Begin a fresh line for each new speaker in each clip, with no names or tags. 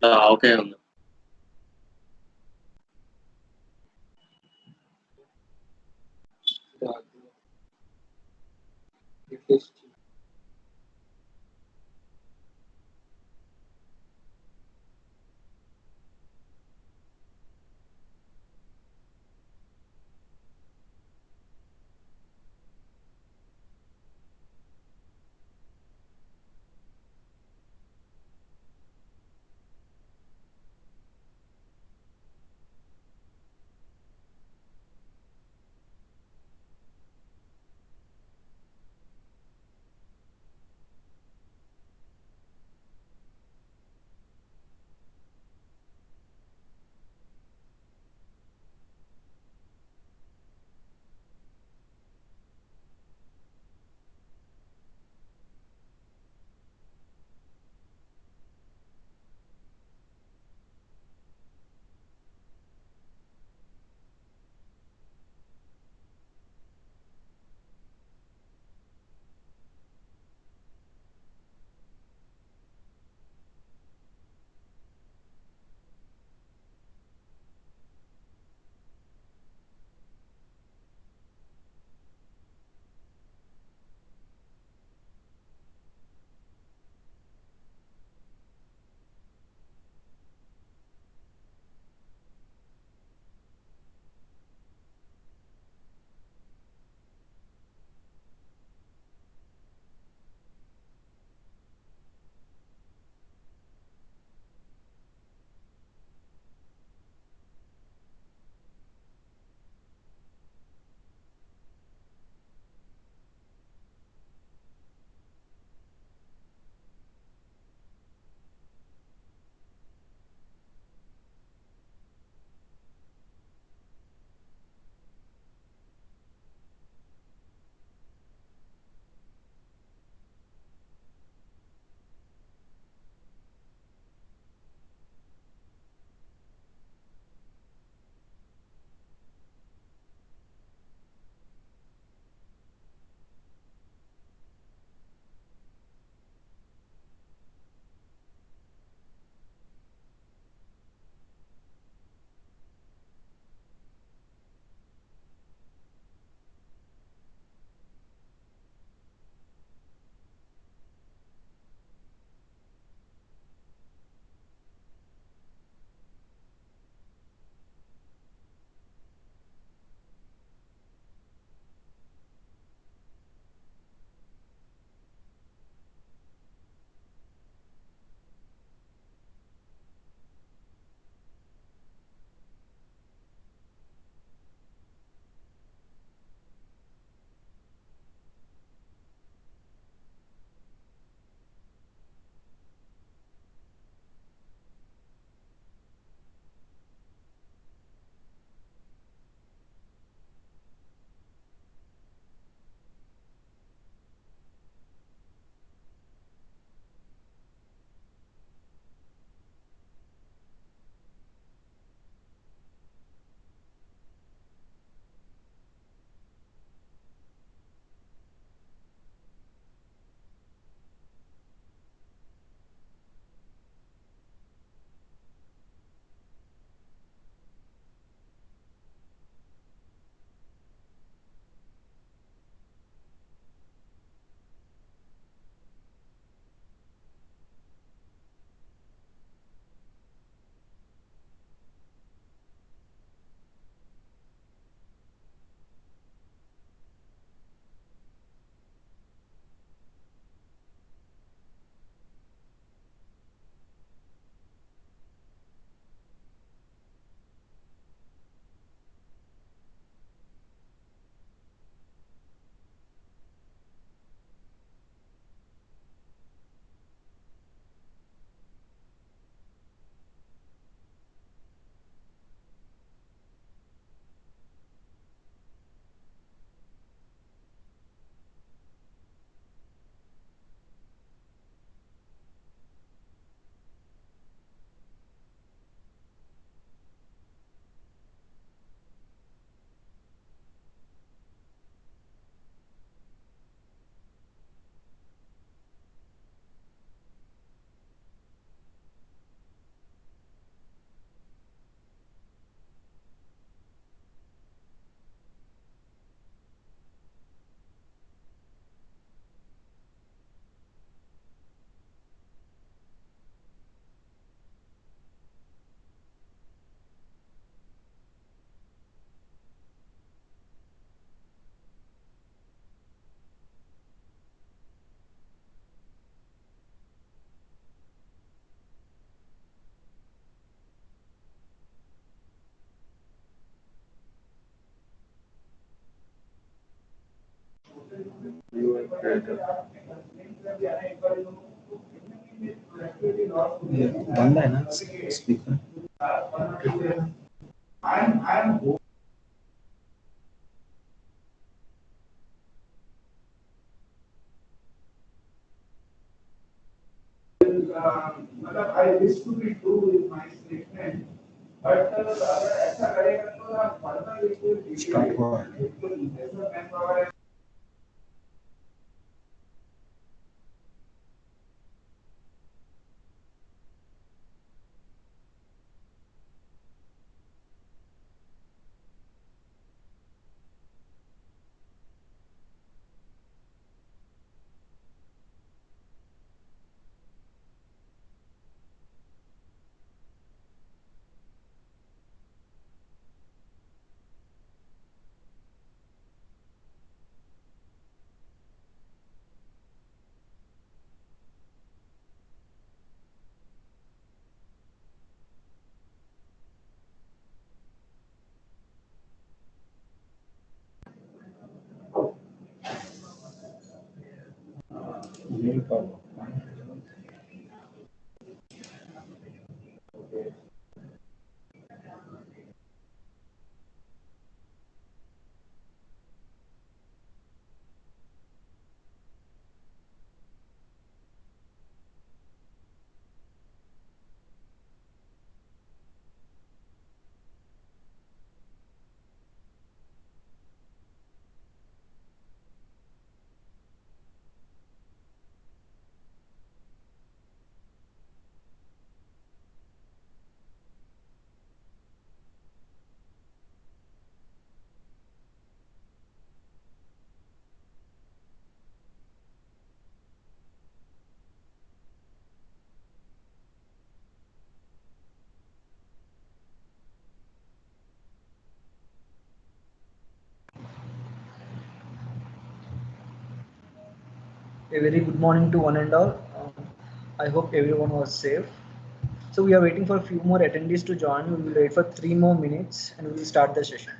Okay. ఉంది. बंद है ना speaker?
I wish to be true with my statement, but अगर ऐसा करेगा तो आप फर्दर बिल्कुल manpower
A very good morning to one and all. I hope everyone was safe. So we are waiting for a few more attendees to join. We will wait for 3 more minutes and we will start the session.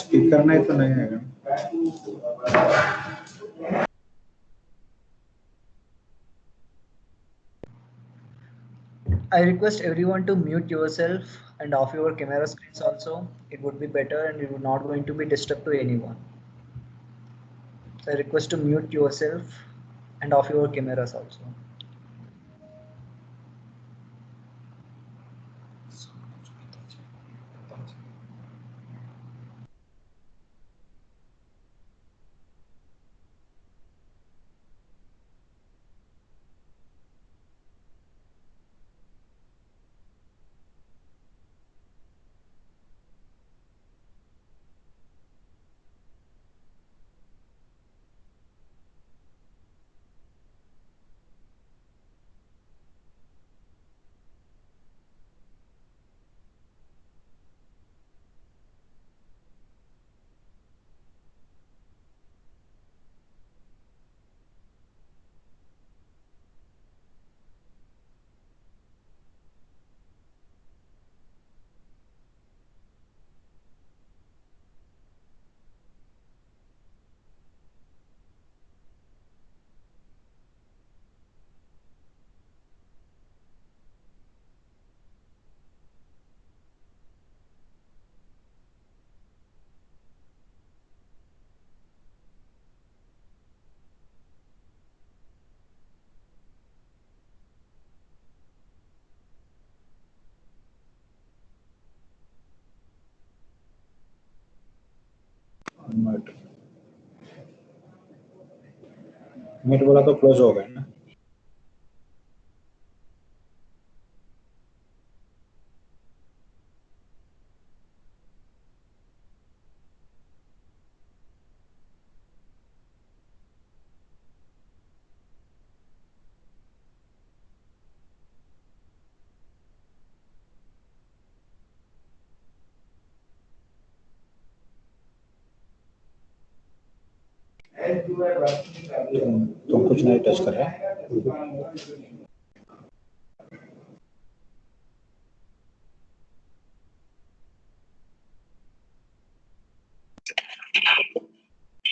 Speaker नहीं तो नहीं है।
I request everyone to mute yourself and off your camera screens also. It would be better and it would not going to be disturbed to anyone. So I request to mute yourself and off your cameras also.
मिट बोला तो close हो गया ना। तुम कुछ नहीं touch कर रहे?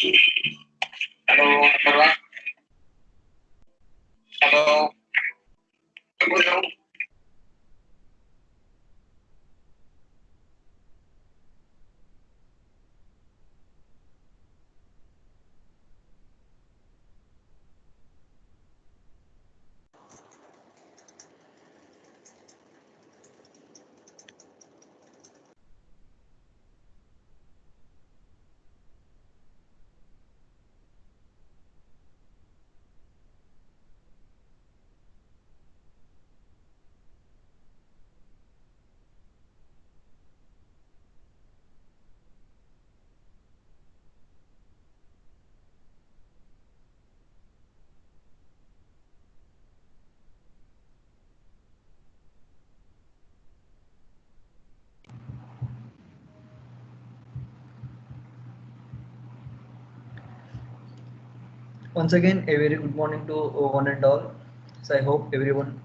Hello. Hello. Hello.
Once again, a very good morning to one and all. So I hope everyone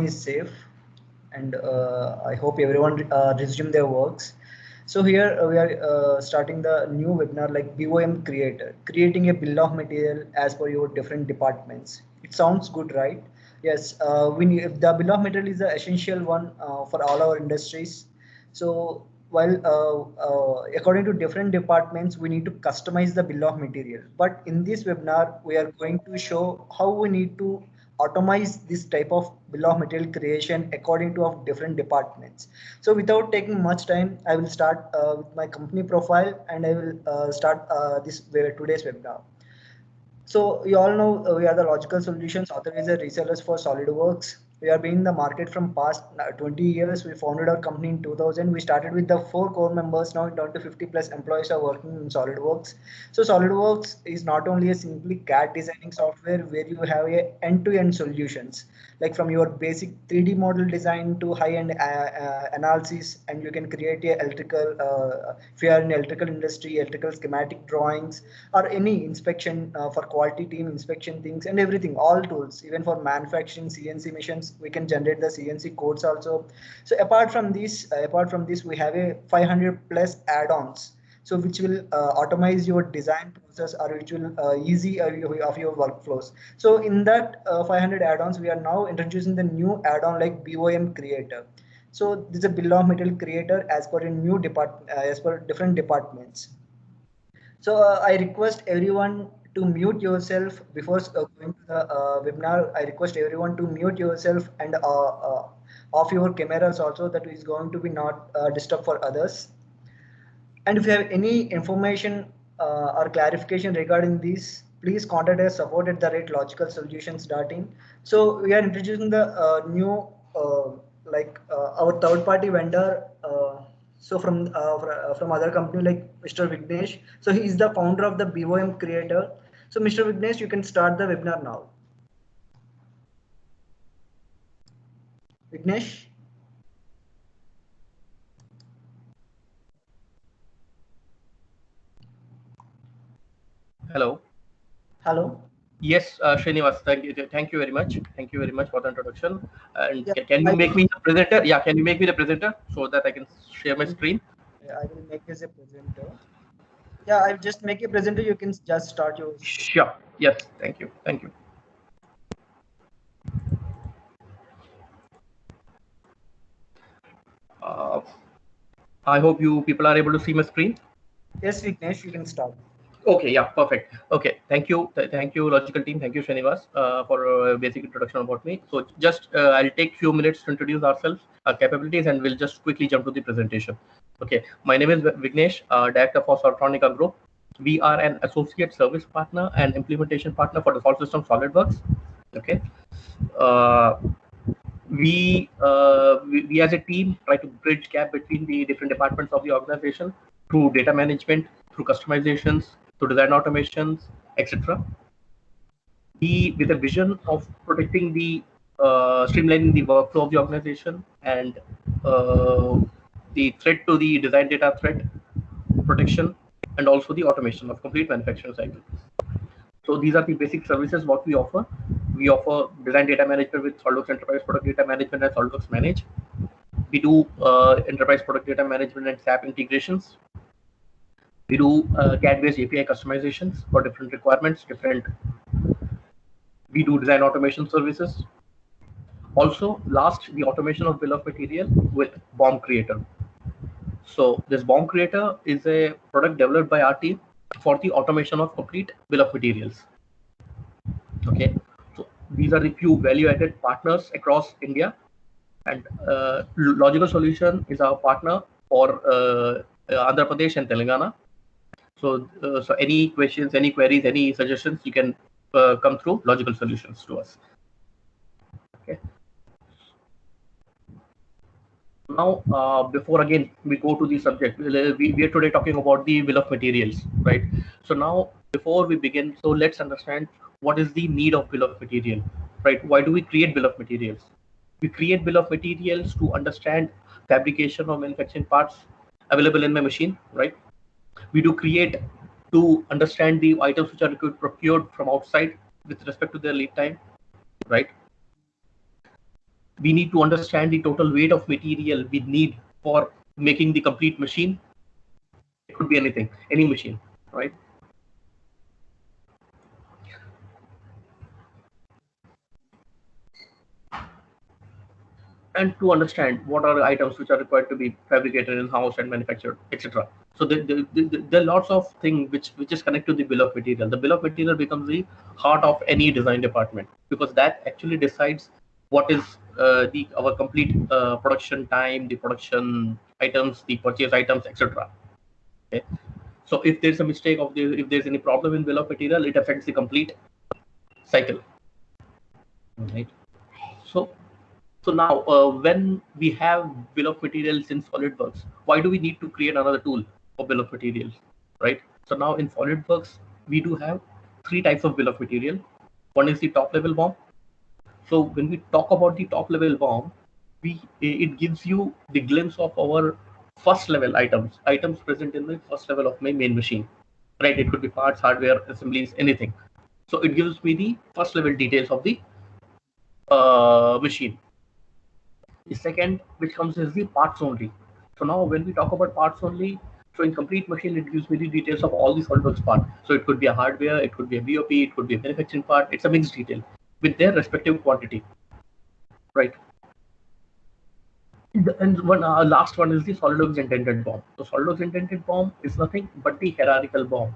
is safe, and I hope everyone resume their works. So here we are starting the new webinar like BOM Creator, creating a bill of material as per your different departments. It sounds good, right? Yes, we need, the bill of material is the essential one for all our industries. So while according to different departments, we need to customize the bill of material. But in this webinar, we are going to show how we need to automate this type of bill of material creation according to of different departments. So without taking much time, I will start with my company profile, and I will start today's webinar. So you all know we are the Logical Solutions authorized resellers for SolidWorks. We are being in the market from past 20 years. We founded our company in 2000. We started with the 4 core members. Now down to 50 plus employees are working in SolidWorks. So SolidWorks is not only a simply CAD designing software where you have a end-to-end solutions, like from your basic 3D model design to high-end analysis, and you can create a electrical, if you are in electrical industry, electrical schematic drawings, or any inspection for quality team inspection things and everything, all tools, even for manufacturing CNC machines, we can generate the CNC codes also. So apart from this, we have a 500 plus add-ons, so which will automate your design process, or which will easy of your workflows. So in that 500 add-ons, we are now introducing the new add-on like BOM Creator. So this is a bill of material creator as per a new department, as per different departments. So I request everyone to mute yourself before going to the webinar. I request everyone to mute yourself and off your cameras also. That is going to be not disturb for others. And if you have any information or clarification regarding this, please contact us support@logicalsolutions.in. So we are introducing the new our third-party vendor. So from other company like Mr. Vignesh. So he is the founder of the BOM Creator. So Mr. Vignesh, you can start the webinar now. Vignesh.
Hello.
Hello.
Yes, Srinivas, thank you very much. Thank you very much for the introduction. And
Yeah,
can you make me the presenter? Yeah, can you make me the presenter so that I can share my screen?
I will make you as a presenter. Yeah, I'll just make a presenter. You can just start your.
Sure. Yes. Thank you. Thank you. I hope you people are able to see my screen.
Yes, Vignesh, you can start.
Okay, yeah, perfect. Okay, thank you, logical team. Thank you, Srinivas, for a basic introduction about me. So just I'll take few minutes to introduce ourselves, our capabilities, and we'll just quickly jump to the presentation. Okay, my name is Vignesh, director for Soltronica Group. We are an associate service partner and implementation partner for the Dassault System SolidWorks. Okay, we as a team try to bridge gap between the different departments of the organization through data management, through customizations, through design automations, etc. We, with a vision of protecting the streamlining the workflow of the organization and the threat to the design data threat protection, and also the automation of complete manufacturing cycle. So these are the basic services what we offer. We offer design data management with SolidWorks Enterprise Product Data Management and SolidWorks Manage. We do enterprise product data management and SAP integrations. We do CAD-based API customizations for different requirements, we do design automation services. Also, last, the automation of bill of material with BOM Creator. So this BOM Creator is a product developed by our team for the automation of complete bill of materials. Okay, so these are the few value-added partners across India, and Logical Solution is our partner for Andhra Pradesh and Telangana. So, so any questions, any queries, any suggestions, you can come through Logical Solutions to us. Okay. Now, before again we go to the subject, we are today talking about the bill of materials, right? So now, before we begin, so let's understand what is the need of bill of material, right? Why do we create bill of materials? We create bill of materials to understand fabrication or manufacturing parts available in my machine, right? We do create to understand the items which are procured from outside with respect to their lead time, right? We need to understand the total weight of material we need for making the complete machine. It could be anything, any machine, right? And to understand what are the items which are required to be fabricated in-house and manufactured, etc. So there are lots of things which is connected to the bill of material. The bill of material becomes the heart of any design department, because that actually decides what is our complete production time, the production items, the purchase items, etc. Okay. So if there's a mistake if there's any problem in bill of material, it affects the complete cycle, right? So now, when we have bill of materials in SolidWorks, why do we need to create another tool for bill of materials, right? So now in SolidWorks, we do have 3 types of bill of material. One is the top level BOM. So when we talk about the top level BOM, it gives you the glimpse of our first level items present in the first level of my main machine, right? It could be parts, hardware, assemblies, anything. So it gives me the first level details of the machine. The second, which comes is the parts only. So now when we talk about parts only, so in complete machine, it gives me the details of all the SolidWorks part. So it could be a hardware, it could be a BOP, it could be a manufacturing part. It's a mixed detail with their respective quantity, right? And one last one is the SolidWorks intended BOM. So SolidWorks intended BOM is nothing but the hierarchical BOM.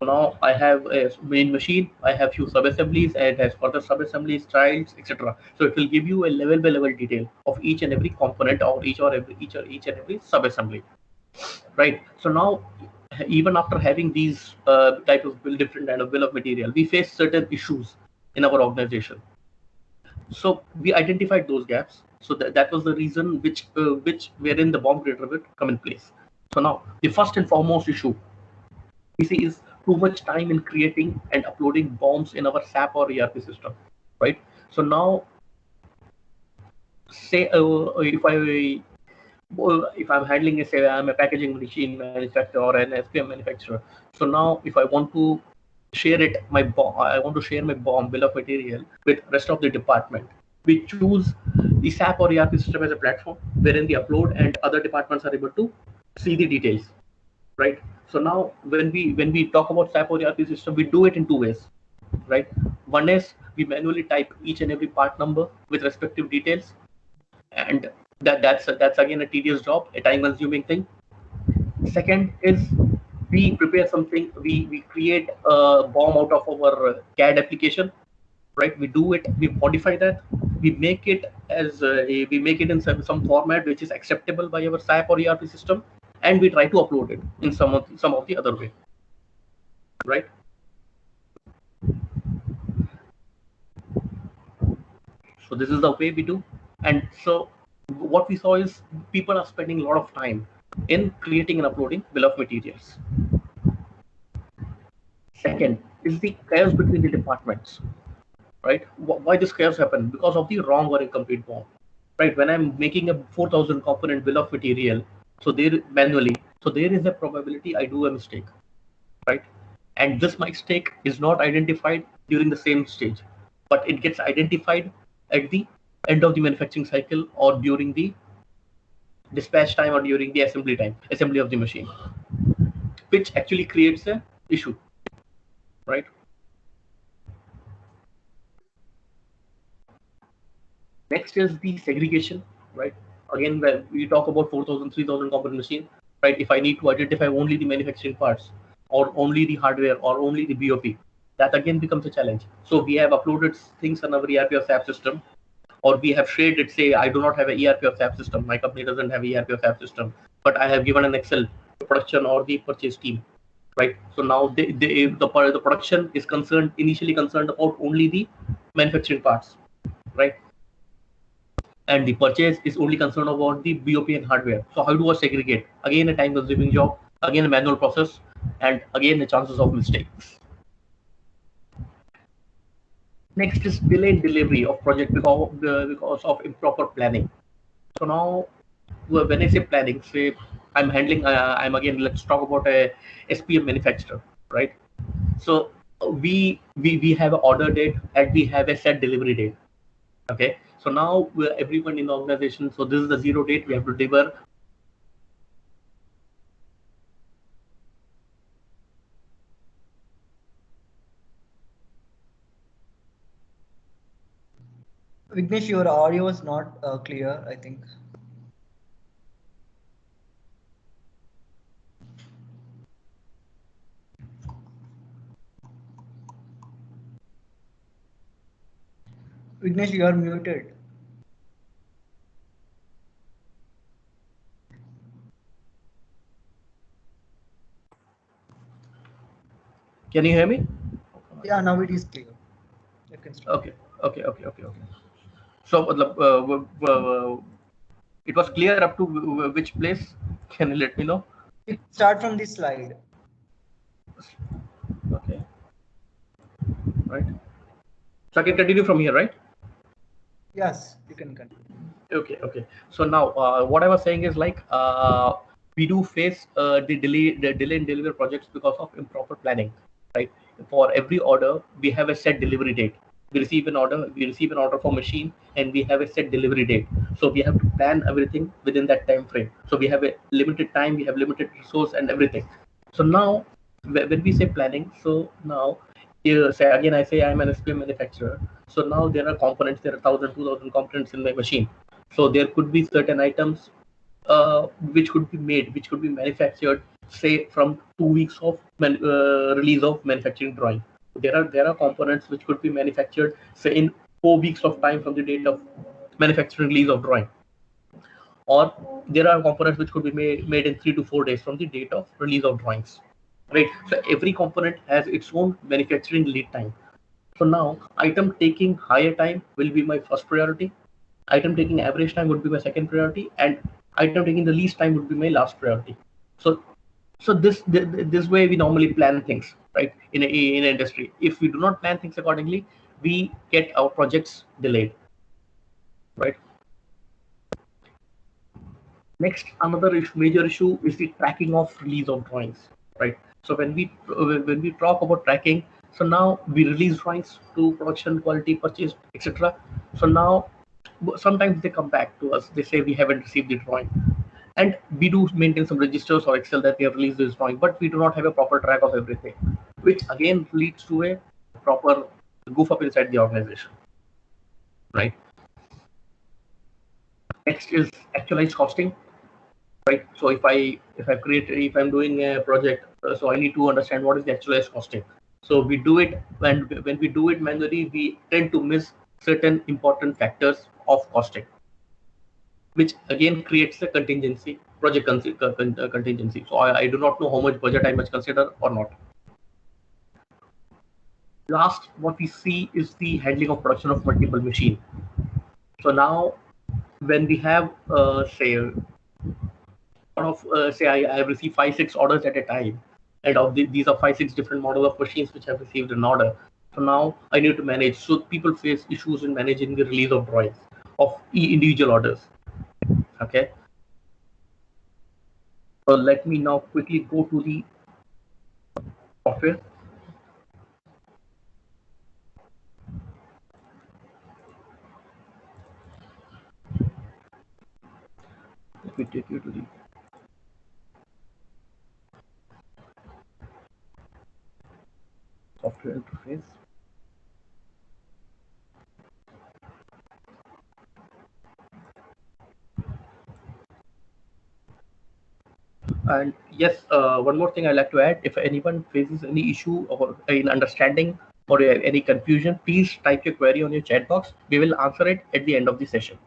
So now I have a main machine, I have few sub-assemblies, and it has further sub-assemblies, trials, etc. So it will give you a level by level detail of each and every component or each and every sub-assembly, right? So now, even after having these type of different kind of bill of material, we face certain issues in our organization. So we identified those gaps. So that was the reason which wherein the BOM Creator will come in place. So now the first and foremost issue we see is too much time in creating and uploading BOMs in our SAP or ERP system, right? So now, say if I'm handling say I'm a packaging machine manufacturer or an SPM manufacturer. So now if I want to share my BOM bill of material with rest of the department. We choose the SAP or ERP system as a platform wherein the upload and other departments are able to see the details, right? So now when we talk about SAP or ERP system, we do it in 2 ways, right? One is we manually type each and every part number with respective details, and that's again a tedious job, a time-consuming thing. Second is we prepare something, we create a BOM out of our CAD application, right? We do it, we modify that, we make it as we make it in some format which is acceptable by our SAP or ERP system, and we try to upload it in some of the other way, right? So this is the way we do. And so what we saw is people are spending a lot of time in creating and uploading bill of materials. Second is the chaos between the departments, right? Why this chaos happen? Because of the wrong or incomplete BOM, right? When I'm making a 4,000 component bill of material, so there manually, so there is a probability I do a mistake, right? And this mistake is not identified during the same stage, but it gets identified at the end of the manufacturing cycle or during the dispatch time or during the assembly of the machine. which actually creates a issue, right? Next is the segregation, right? Again, when we talk about 4,000, 3,000 component machine, right? If I need to identify only the manufacturing parts or only the hardware or only the BOP, that again becomes a challenge. So we have uploaded things on our ERP or SAP system, or we have shared it, say, I do not have an ERP or SAP system. My company doesn't have ERP or SAP system, but I have given an Excel to production or the purchase team, right? So now the production is initially concerned about only the manufacturing parts, right? And the purchase is only concerned about the BOP and hardware. So how do I segregate? Again, a time-consuming job, again a manual process, and again the chances of mistakes. Next is delayed delivery of project because of improper planning. So now, when I say planning, say I'm handling, let's talk about a SPM manufacturer, right? So we have an order date and we have a set delivery date. Okay, so now everyone in the organization, so this is the zero date, we have to deliver.
Vignesh, your audio is not clear, I think. Vignesh, you are muted.
Can you hear me?
Yeah, now it is clear. You can start.
Okay. So it was clear up to which place? Can you let me know?
You start from this slide.
Okay, right. So I can continue from here, right?
Yes, you can continue.
Okay. So now what I was saying is like we do face the delay in delivery projects because of improper planning, right? For every order, we have a set delivery date. We receive an order for machine, and we have a set delivery date. So we have to plan everything within that time frame. So we have a limited time, we have limited resource and everything. So now when we say planning, so now say again, I say I'm an SPM manufacturer. So now there are components, there are 1,000, 2,000 components in my machine. So there could be certain items which could be made, which could be manufactured, say from 2 weeks of release of manufacturing drawing. There are components which could be manufactured, say in 4 weeks of time from the date of manufacturing release of drawing. Or there are components which could be made in 3 to 4 days from the date of release of drawings. Right. So every component has its own manufacturing lead time. So now item taking higher time will be my first priority. Item taking average time would be my second priority, and item taking the least time would be my last priority. So this way we normally plan things, right? In an industry, if we do not plan things accordingly, we get our projects delayed, right? Next, another major issue is the tracking of release of drawings, right? So when we talk about tracking, so now we release drawings to production, quality, purchase, etc. So now sometimes they come back to us. They say we haven't received the drawing, and we do maintain some registers or Excel that we have released this drawing, but we do not have a proper track of everything, which again leads to a proper goof up inside the organization, right? Next is actualized costing. Right. So if I'm doing a project, so I need to understand what is the actualized costing. So we do it when we do it manually, we tend to miss certain important factors of costing, which again creates a contingency. So I do not know how much budget I must consider or not. Last, what we see is the handling of production of multiple machine. So now when we have say I have received 5-6 orders at a time, and these are 5-6 different models of machines which have received an order. So now I need to manage. So people face issues in managing the release of drawings of individual orders. Okay. So let me now quickly go to the software. Let me take you to the interface. And yes, one more thing I'd like to add, if anyone faces any issue or in understanding or any confusion, please type your query on your chat box. We will answer it at the end of the session,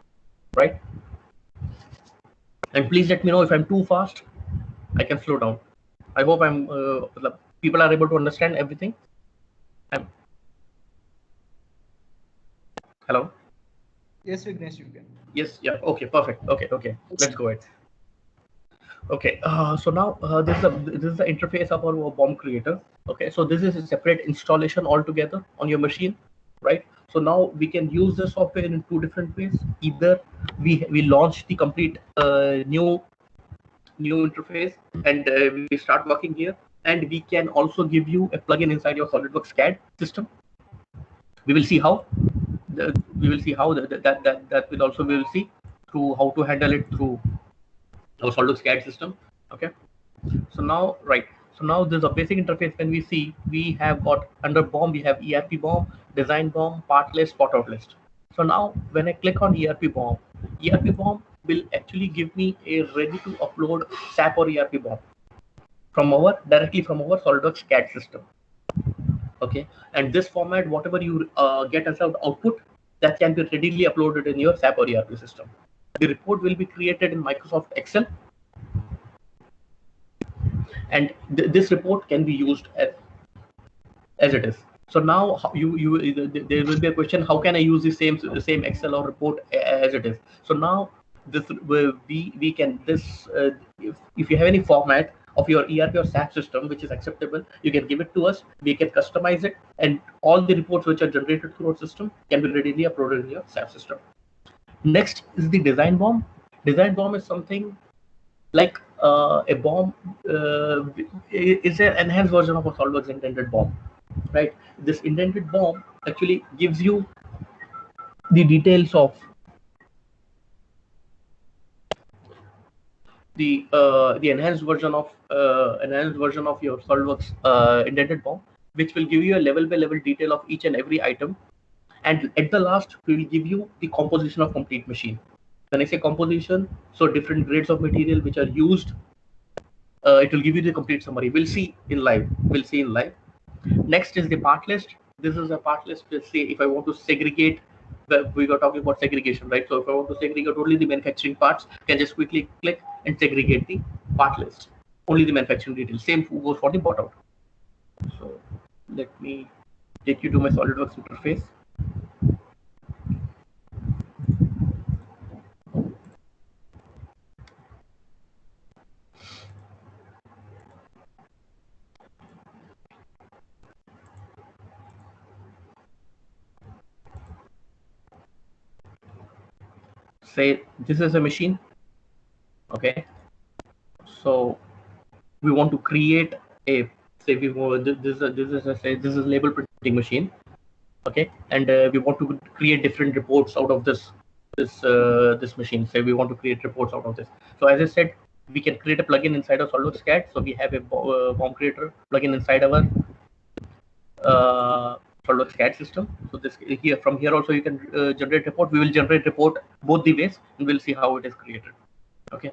right? And please let me know if I'm too fast, I can slow down. I hope people are able to understand everything. Hello?
Yes, Vignesh, you can.
Yes, yeah, okay, perfect. Okay, let's go ahead. Okay, so now this is the interface of our BOM creator. Okay, so this is a separate installation altogether on your machine, right? So now we can use the software in two different ways. Either we launch the complete new interface and we start working here, and we can also give you a plugin inside your SolidWorks CAD system. We will see how. We will see how that will also we will see through how to handle it through our SolidWorks CAD system. Okay. So now, right. So now there's a basic interface. When we see, we have got under BOM, we have ERP BOM, design BOM, part list, spot out list. So now when I click on ERP BOM will actually give me a ready to upload SAP or ERP BOM directly from our SolidWorks CAD system. Okay, and this format, whatever you get as an output, that can be readily uploaded in your SAP or ERP system. The report will be created in Microsoft Excel, and this report can be used as it is. So now there will be a question: how can I use the same Excel or report as it is? So now this we can if you have any format of your ERP or SAP system which is acceptable, you can give it to us. We can customize it, and all the reports which are generated through our system can be readily uploaded in your SAP system. Next is the design BOM. Design BOM is something like a BOM is an enhanced version of a SolidWorks indented BOM, right? This indented BOM actually gives you the details of the enhanced version of your SolidWorks indented BOM, which will give you a level by level detail of each and every item, and at the last we will give you the composition of complete machine. When I say composition, so different grades of material which are used, it will give you the complete summary. We'll see in live. Next is the part list. This is a part list. Let's say if I want to segregate, we were talking about segregation, right? So if I want to segregate only the manufacturing parts, I can just quickly click and segregate the part list. Only the manufacturing details. Same goes for the bought out. So let me take you to my SolidWorks interface. Say this is a machine. Okay. So we want to create a, say we want this is label printing machine. Okay, and we want to create different reports out of this machine. Say we want to create reports out of this. So as I said, we can create a plugin inside of SolidWorks CAD. So we have a BOM creator plugin inside our SolidWorks CAD system. So this here, from here also you can generate report. We will generate report both the ways, and we'll see how it is created. Okay,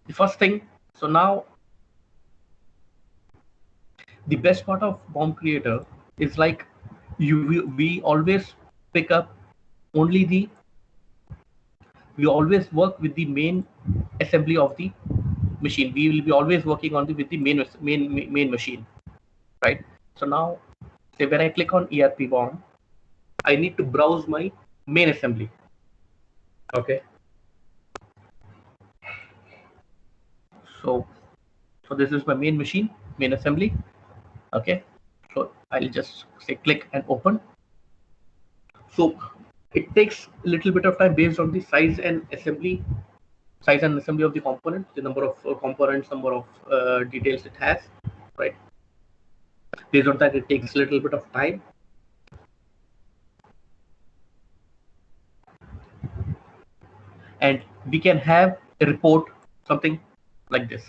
the first thing. So now the best part of BOM creator is like we always pick up only we always work with the main assembly of the machine. We will be always working on with the main machine, right? So now say when I click on ERP BOM, I need to browse my main assembly. Okay, so this is my main machine, main assembly. Okay, so I'll just say click and open. So it takes a little bit of time based on the size and assembly of the component, the number of components, number of details it has, right? Based on that, it takes a little bit of time. And we can have a report, something like this,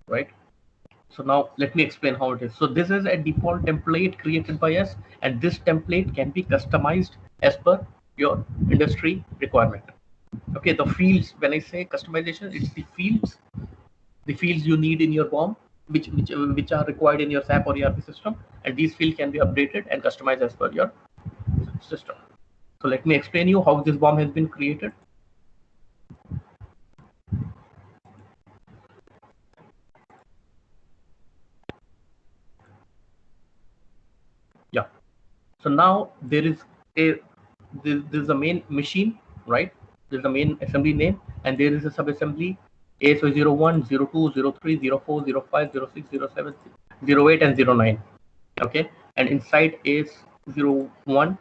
right? So now let me explain how it is. So this is a default template created by us, and this template can be customized as per your industry requirement. Okay, the fields, when I say customization, it's the fields you need in your BOM, which are required in your SAP or ERP system, and these fields can be updated and customized as per your system. So let me explain you how this BOM has been created. Yeah. So now there is a main machine, right? There's a main assembly name, and there is a subassembly AS01, 02, 03, 04, 05, 06, 07, 08, and 09. Okay, and inside AS01,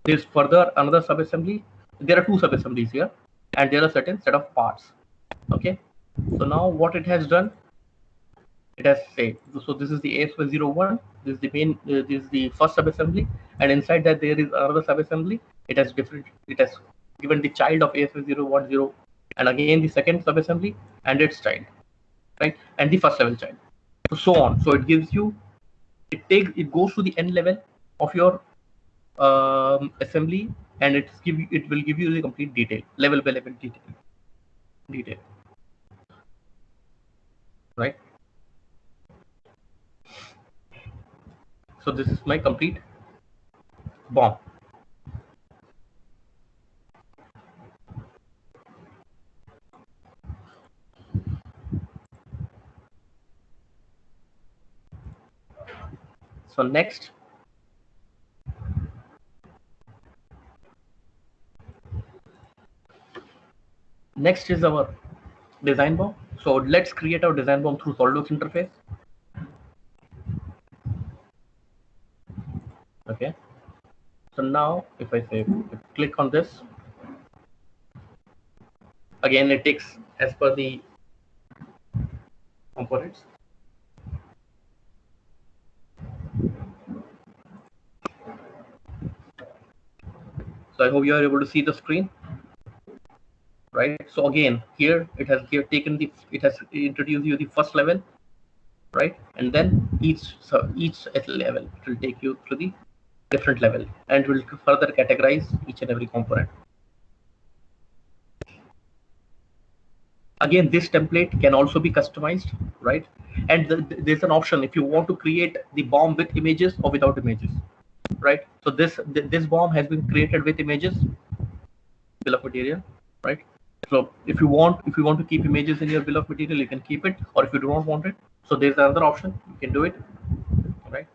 there's further another subassembly. There are two subassemblies here, and there are certain set of parts. Okay, so now what it has done, it has said, so this is the AS01, this is the main, this is the first subassembly, and inside that there is another subassembly. It has given the child of AS0110, and again the second subassembly and its child, right, and the first level child, so on. So it gives you, it goes to the end level of your assembly, and it will give you the complete detail, level by level detail, right? So this is my complete BOM. So next, is our design BOM. So let's create our design BOM through SolidWorks interface. Okay. So now if I say click on this, again it takes as per the components. So I hope you are able to see the screen, right? So again, here it has introduced you the first level, right? And then each level it will take you to the different level, and will further categorize each and every component. Again, this template can also be customized, right? And there's an option if you want to create the BOM with images or without images, right? So this BOM has been created with images, bill of material, right? So if you want to keep images in your bill of material, you can keep it, or if you do not want it, so there's another option, you can do it, right?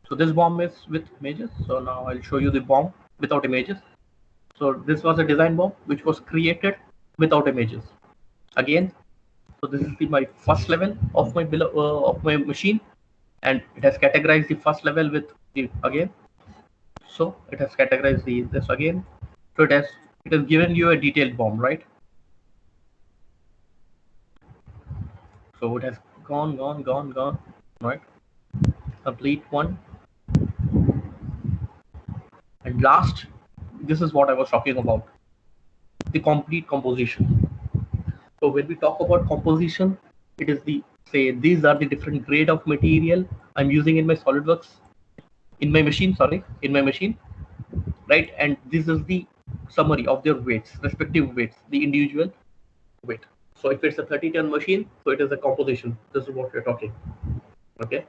So this BOM is with images. So now I'll show you the BOM without images. So this was a design BOM which was created without images. Again, so this is my first level of my of my machine, and it has categorized the first level with the again. So it has categorized this again. So it has given you a detailed BOM, right? So it has gone, right? Complete one. And last, this is what I was talking about, the complete composition. So when we talk about composition, it is these are the different grade of material I'm using in my SolidWorks, in my machine, right? And this is the summary of their weights, respective weights, the individual weight. So if it's a 30-ton machine, so it is a composition. This is what we're talking. Okay.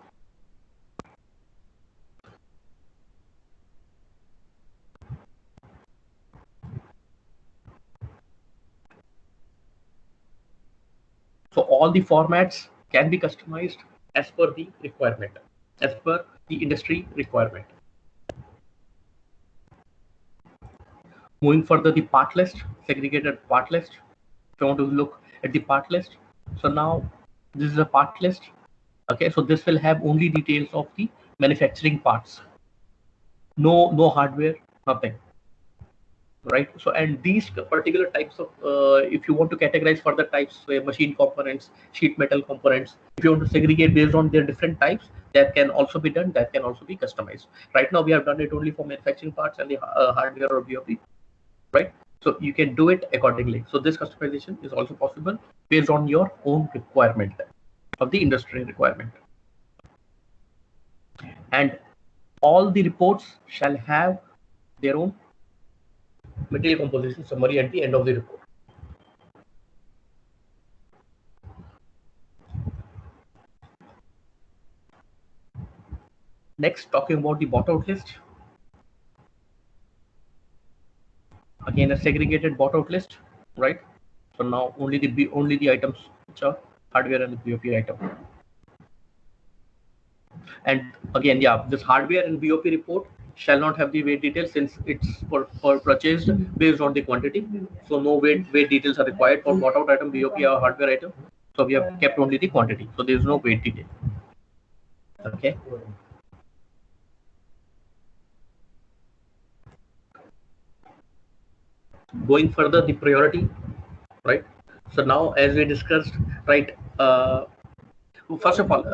So all the formats can be customized as per the requirement, as per the industry requirement. Moving further, the part list, segregated part list. If you want to look at the part list, so now this is a part list. Okay, so this will have only details of the manufacturing parts. No hardware, nothing. Right. So, and these particular types of, if you want to categorize further types, machine components, sheet metal components, if you want to segregate based on their different types, that can also be done. That can also be customized. Right now, we have done it only for manufacturing parts and the hardware or BOP. Right. So you can do it accordingly. So this customization is also possible based on your own requirement of the industry requirement. And all the reports shall have their own material composition summary at the end of the report. Next, talking about the bought out list. Again, a segregated bought out list, right? So now only the items which are hardware and the BOP item. And again, yeah, this hardware and BOP report shall not have the weight details since it's for purchased based on the quantity. So no weight details are required for bought out item, BOP or hardware item. So we have kept only the quantity. So there is no weight detail. Okay. Going further, the priority, right? So now, as we discussed, right? First of all,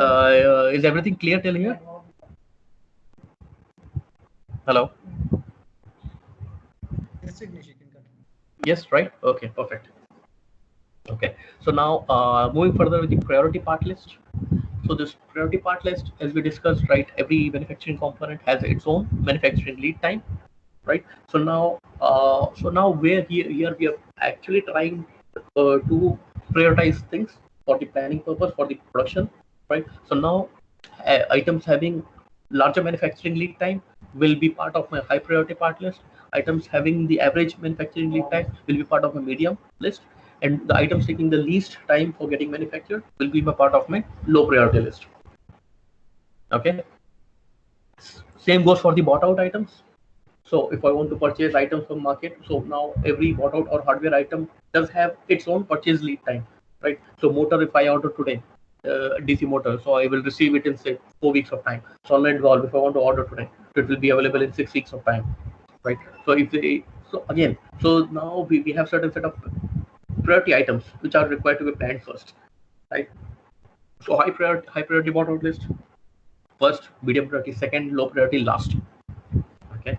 is everything clear till here? Hello.
Yes, Vignesh, you can continue.
Yes, right. Okay, perfect. Okay. So now, moving further with the priority part list. So this priority part list, as we discussed, right? Every manufacturing component has its own manufacturing lead time, right? So now where here we are actually trying to prioritize things for the planning purpose for the production, right? So now items having larger manufacturing lead time will be part of my high priority part list. Items having the average manufacturing lead time will be part of a medium list, and the items taking the least time for getting manufactured will be a part of my low priority list. Okay. Same goes for the bought out items. So if I want to purchase items from market, so now every bought out or hardware item does have its own purchase lead time, right? So motor, if I order today, DC motor, so I will receive it in say 4 weeks of time. Solenoid valve, if I want to order today, it will be available in 6 weeks of time, right? So if they, so again, so now we have certain set of priority items which are required to be planned first, right? So high priority bought out list first, medium priority second, low priority last. Okay.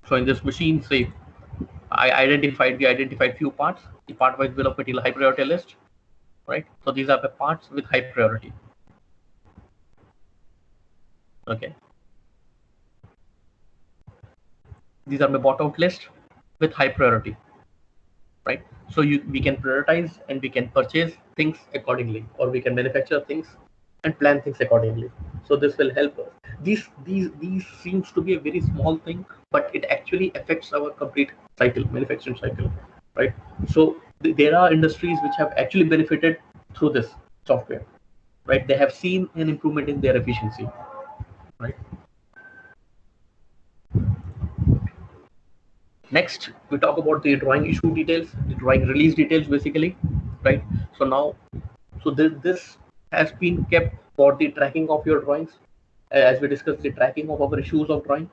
So in this machine, say we identified few parts, the part-wise bill of material high priority list, right? So these are the parts with high priority. Okay. These are my bought out list with high priority, right? So we can prioritize and we can purchase things accordingly, or we can manufacture things and plan things accordingly. So this will help us. These seems to be a very small thing, but it actually affects our complete cycle, manufacturing cycle, right? So there are industries which have actually benefited through this software, right? They have seen an improvement in their efficiency, right? Next, we talk about the drawing issue details, the drawing release details, basically, right? So now, so this has been kept for the tracking of your drawings, as we discussed the tracking of our issues of drawing.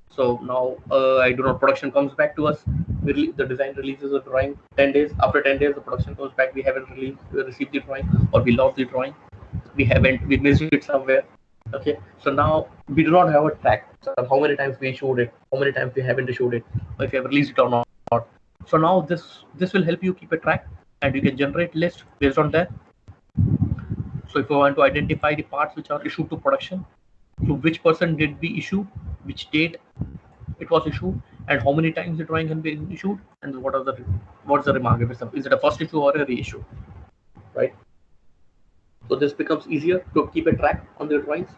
So now, I do not, production comes back to us. The design releases a drawing 10 days. After 10 days, the production comes back. We haven't received the drawing, or we lost the drawing. We missed it somewhere. Okay, so now we do not have a track. So how many times we issued it, how many times we haven't issued it, or if you have released it or not. So now this will help you keep a track, and you can generate list based on that. So if you want to identify the parts which are issued to production, to which person did we issue, which date it was issued, and how many times the drawing can be issued, and what's the remark? Is it a first issue or a reissue, right? So this becomes easier to keep a track on the drawings.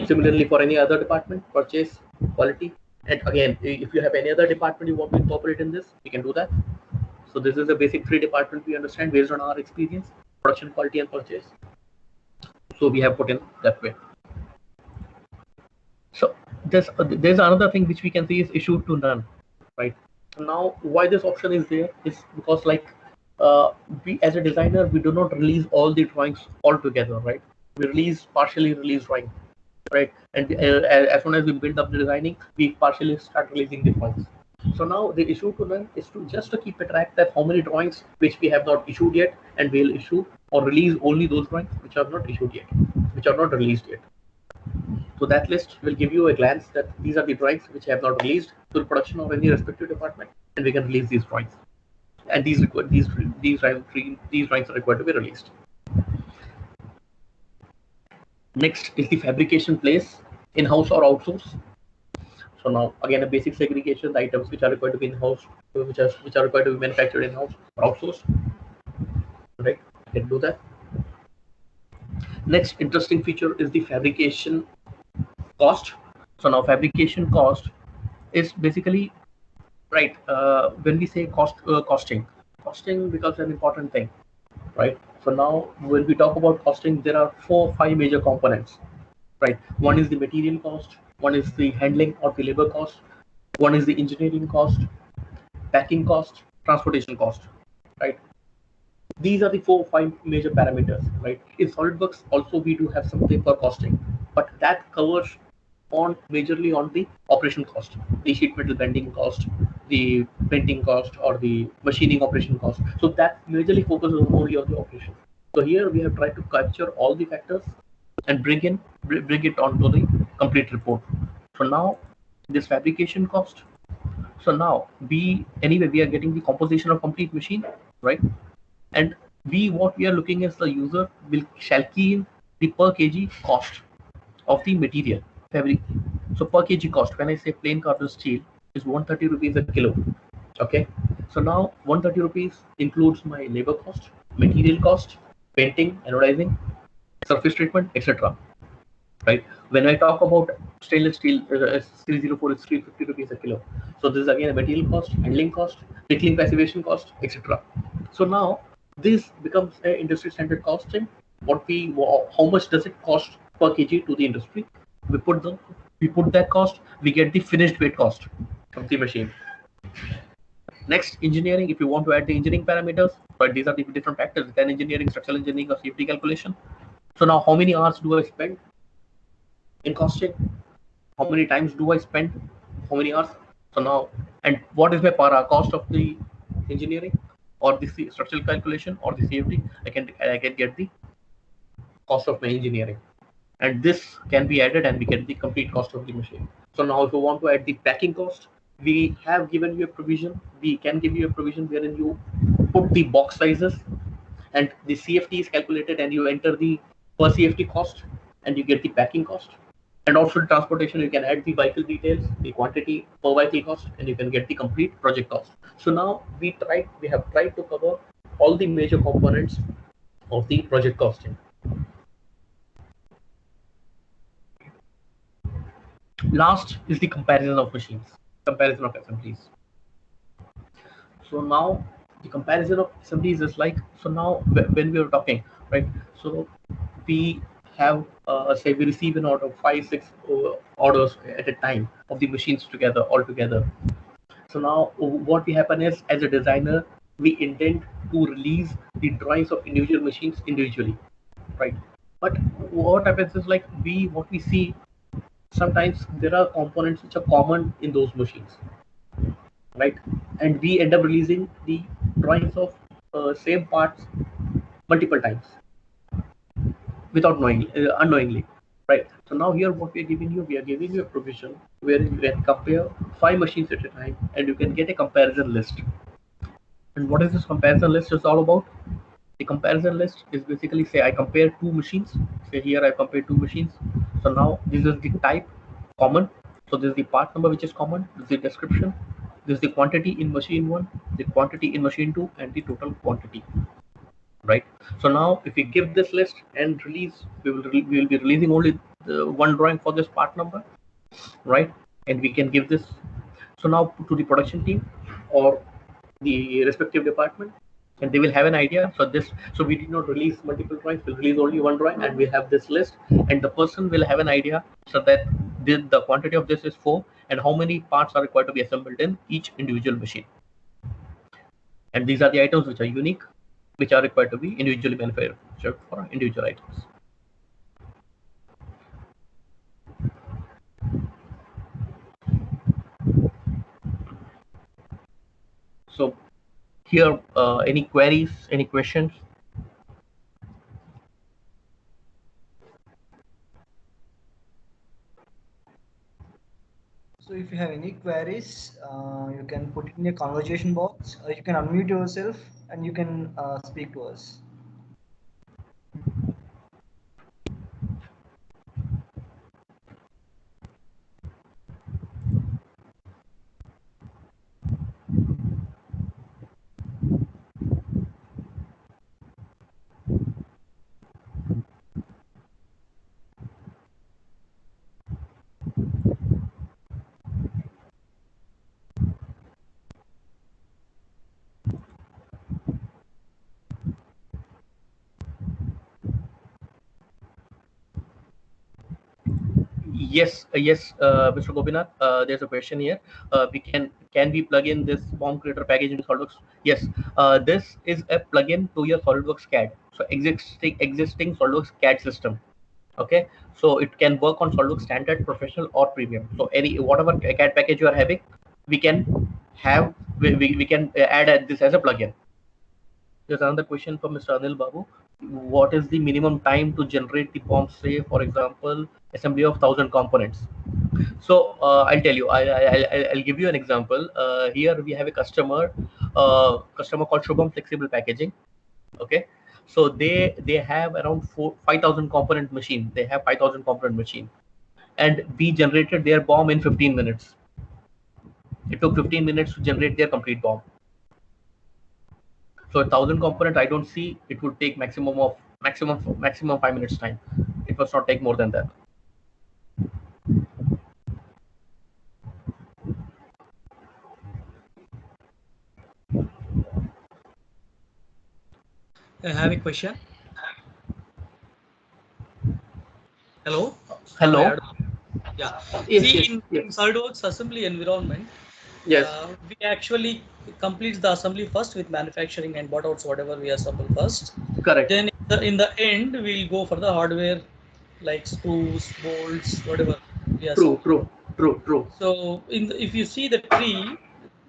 Similarly, for any other department, purchase, quality, and again, if you have any other department you want to incorporate in this, you can do that. So this is the basic 3 departments we understand based on our experience: production, quality, and purchase. So we have put in that way. So there's another thing which we can see is issued to none, right? Now, why this option is there is because, like, we as a designer, we do not release all the drawings all together, right? We partially release drawing, right? And as soon as we build up the designing, we partially start releasing the drawings. So now the issue to none is to keep a track that how many drawings which we have not issued yet, and we'll issue or release only those drawings which are not issued yet, which are not released yet. So that list will give you a glance that these are the drawings which have not released to the production of any respective department, and we can release these drawings. And these drawings are required to be released. Next is the fabrication place, in-house or outsource. So now again a basic segregation, the items which are required to be in-house, which are required to be manufactured in-house or outsourced. Right, I can do that. Next interesting feature is the fabrication cost. So now fabrication cost is basically right. When we say costing becomes an important thing, right? So now when we talk about costing, there are 4-5 major components, right? One is the material cost, one is the handling or the labor cost, one is the engineering cost, packing cost, transportation cost, right? These are the 4-5 major parameters, right? In SolidWorks also we do have something for costing, but that covers on majorly on the operation cost, the sheet metal bending cost, the printing cost, or the machining operation cost. So that majorly focuses only on the operation. So here we have tried to capture all the factors and bring it onto the complete report. So now this fabrication cost. So now we are getting the composition of complete machine, right? And what we are looking is the user shall key in the per kg cost of the material fabric. So per kg cost, when I say plain carbon steel is 130 rupees a kilo. Okay, so now 130 rupees includes my labor cost, material cost, painting, anodizing, surface treatment, etc. Right? When I talk about stainless steel, 304 is 350 rupees a kilo. So this is again a material cost, handling cost, pickling, passivation cost, etc. So now this becomes an industry standard costing. How much does it cost per kg to the industry? We put that cost, we get the finished weight cost of the machine. Next, engineering. If you want to add the engineering parameters, but these are the different factors: then engineering, structural engineering, or safety calculation. So now, how many hours do I spend in costing? How many times do I spend? How many hours? So now, and what is my cost of the engineering or the structural calculation or the CFD? I can get the cost of my engineering, and this can be added and we get the complete cost of the machine. So now, if you want to add the packing cost, we have given you a provision. We can give you a provision wherein you put the box sizes and the CFT is calculated, and you enter the per CFT cost and you get the packing cost. And also transportation, you can add the vehicle details, the quantity per vehicle cost, and you can get the complete project cost. So now we have tried to cover all the major components of the project costing. Last is the comparison of machines, comparison of assemblies. So now the comparison of assemblies is like, so now when we are talking, right? So we have say we receive an order of 5-6 orders at a time of the machines all together. So now what will happen is, as a designer, we intend to release the drawings of individual machines individually, right? But what happens is, like, what we see sometimes there are components which are common in those machines, right? And we end up releasing the drawings of same parts multiple times without knowing, unknowingly, right? So now here what we are giving you a provision where you can compare 5 machines at a time and you can get a comparison list. And what is this comparison list is all about? The comparison list is basically, say I compare 2 machines. Say here I compare 2 machines. So now this is the type common. So this is the part number which is common. This is the description. This is the quantity in machine 1, the quantity in machine 2, and the total quantity. Right. So now if we give this list and release, we will be releasing only one drawing for this part number, right? And we can give this. So now to the production team or the respective department, and they will have an idea. So we did not release multiple drawings, we'll release only one drawing, and we have this list, and the person will have an idea so that the quantity of this is 4 and how many parts are required to be assembled in each individual machine. And these are the items which are unique, which are required to be individually manufactured for individual items. So here, any queries, any questions?
So if you have any queries, you can put it in a conversation box, or you can unmute yourself and you can speak to us.
Yes, Mr. Gopinath, there's a question here. We can we plug in this bomb creator package into SolidWorks? Yes, this is a plugin to your SolidWorks CAD. So existing SolidWorks CAD system. Okay, so it can work on SolidWorks Standard, Professional, or Premium. So any whatever CAD package you are having, we can have we can add this as a plugin. There's another question from Mr. Anil Babu. What is the minimum time to generate the bomb, say, for example, assembly of 1,000 components? So I'll tell you. I'll give you an example. Here we have a customer called Shubham Flexible Packaging. Okay, so they have around 5,000 component machine. They have 5,000 component machine, and we generated their bomb in 15 minutes. It took 15 minutes to generate their complete bomb. So 1,000 component, I don't see it would take maximum 5 minutes time. It must not take more than that.
I have a question. Hello.
Hello.
Yeah.
Yes,
See,
yes,
in
yes.
SolidWorks assembly environment,
Yes.
We actually complete the assembly first with manufacturing and butouts, whatever we assemble first.
Correct.
Then in the end, we'll go for the hardware, like screws, bolts, whatever.
True.
So if you see the tree,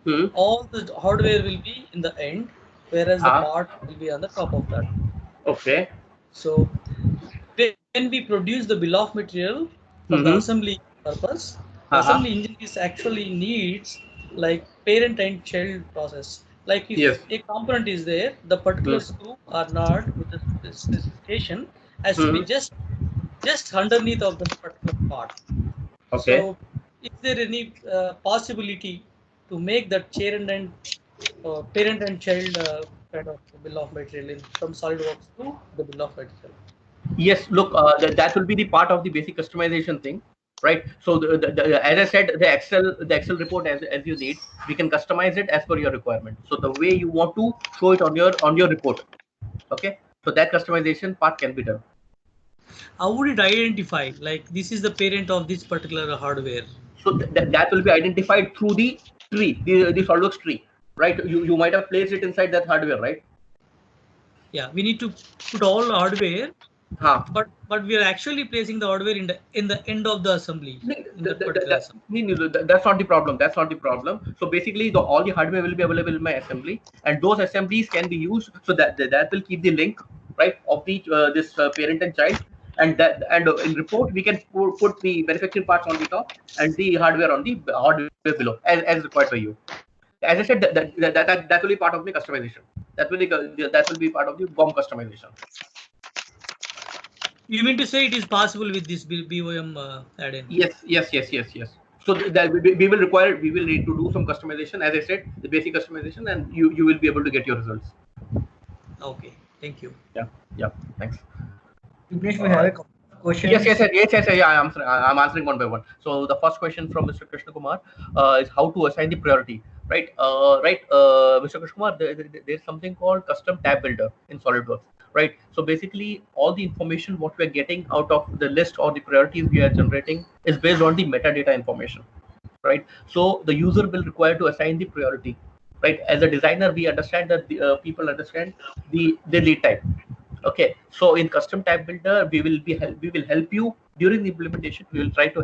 Hmm.
all the hardware will be in the end, whereas the part will be on the top of that.
Okay.
So when we produce the bill of material for the assembly purpose, the assembly engine is actually needs like parent and child process. Like if a component is there, the particular screw or not with the specification has to be just underneath of the particular part.
Okay.
So is there any possibility to make that parent and child kind of bill of material from SolidWorks to the bill of material?
Yes, look, that will be the part of the basic customization thing, right? So as I said, the Excel report as you need, we can customize it as per your requirement. So the way you want to show it on your report, okay? So that customization part can be done.
How would it identify like this is the parent of this particular hardware?
So that will be identified through the tree, the SolidWorks tree, right? You might have placed it inside that hardware, right?
Yeah, we need to put all hardware, but we are actually placing the hardware in the end of the assembly.
That's not the problem. That's not the problem. So basically, all the hardware will be available in my assembly, and those assemblies can be used. So that will keep the link, right, of the this parent and child, and in report we can put the manufacturing parts on the top and the hardware on the hardware below as required by you. As I said, that will be part of the customization. That will be part of the BOM customization.
You mean to say it is possible with this BOM add-in?
Yes. So that we will need to do some customization, as I said, the basic customization, and you will be able to get your results.
Okay, thank you.
Yeah. Thanks.
Vignesh, we have a couple of questions.
Yes. Yeah, I'm answering one by one. So the first question from Mr. Krishna Kumar is how to assign the priority. Right, Mr. Krishna Kumar, there's something called custom tab builder in SolidWorks. Right, so basically all the information what we are getting out of the list or the priorities we are generating is based on the metadata information. Right, so the user will require to assign the priority. Right, as a designer, we understand that the people understand the lead time. Okay, so in custom tab builder, we will help you during the implementation. We will help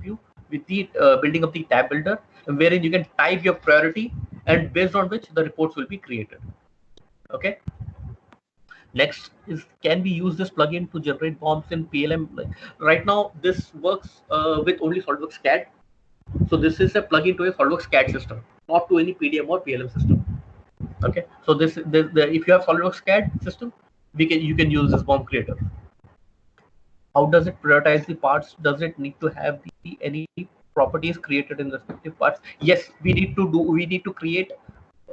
you with the building of the tab builder, wherein you can type your priority, and based on which the reports will be created. Okay. Next is, can we use this plugin to generate bombs in PLM? Right now, this works with only SolidWorks CAD. So this is a plugin to a SolidWorks CAD system, not to any PDM or PLM system. Okay, so if you have SolidWorks CAD system, you can use this BOM creator. How does it prioritize the parts? Does it need to have any properties created in respective parts? Yes, we need to create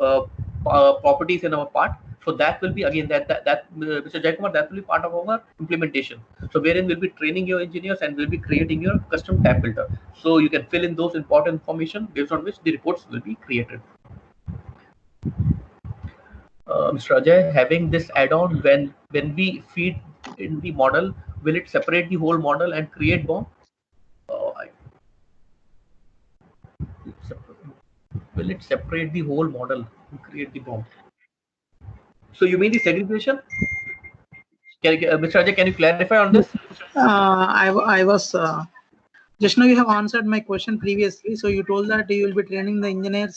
uh, properties in our part. So that will be again that Mr. Jaikumar, that will be part of our implementation. So wherein we'll be training your engineers and we'll be creating your custom tab filter. So you can fill in those important information based on which the reports will be created. Mr. Ajay, having this add-on, when we feed in the model, will it separate the whole model and create BOM? Will it separate the whole model and create the BOM? So you mean the segregation? Mr. Ajay, can you clarify on this?
I was just now you have answered my question previously. So you told that you will be training the engineers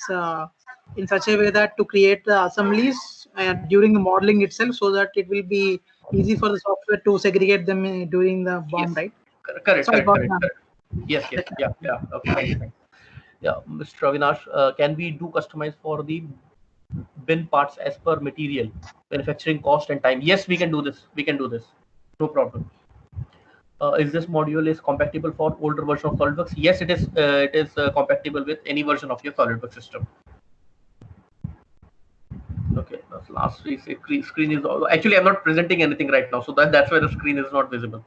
in such a way that to create the assemblies during the modeling itself, so that it will be easy for the software to segregate them during the BOM,
Yes.
right?
Correct.
So
Correct. Yes. Yeah. Okay. Thanks. Yeah, Mr. Avinash, can we do customize for the bin parts as per material, manufacturing cost and time? Yes, we can do this. No problem. Is this module is compatible for older version of SolidWorks? Yes, it is. It is compatible with any version of your SolidWorks system. Okay, that's last screen is actually I'm not presenting anything right now, so that's why the screen is not visible.